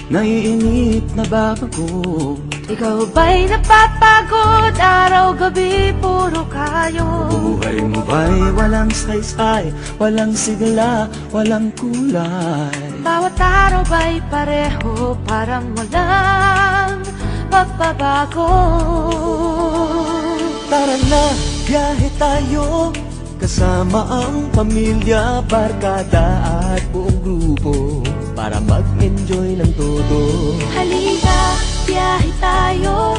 naiinip, nababago. Ikaw ba'y napapagod? Araw-gabi, puro kayo. Buhay mo ba'y walang saysay, walang sigla, walang kulay? Bawat araw ba'y pareho, parang walang pagbabago? Tara na, biyahe tayo, kasama ang pamilya, barkada at buong grupo, para mag-enjoy ng todo. Halika, biyahe tayo,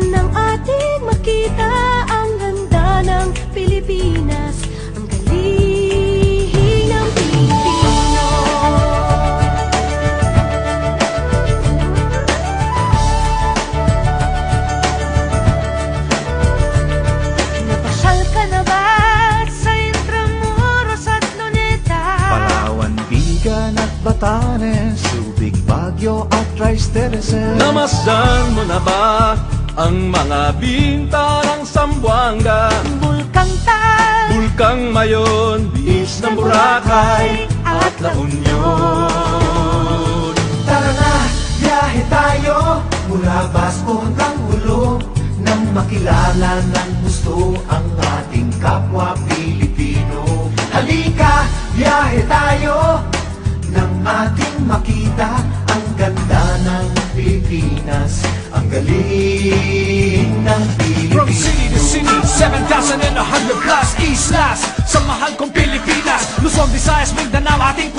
nang ating makita ang ganda ng Pilipinas, ang galing ng Pilipino. Napasyal ka na ba sa Intramuros at Luneta? Palawan, Bigan at Batanes, Subic, Baguio at Rice Terraces. Namasdan mo na ba ang mga binta ng Zamboanga, Bulkang Tal, Bulkang Mayon, Biis ng Boracay at La Union? Tara na, biyahe tayo, mula Basco hanggang Ulo, nang makilala ng gusto ang ating kapwa Pilipino. Halika, biyahe tayo, nang ating makita ang ganda ng Pilipinas, ang galing ng Pilipino. From city to city, 7,100 plus islas, sa mahal kong Pilipinas, Luzon, Visayas, Mindanao, ating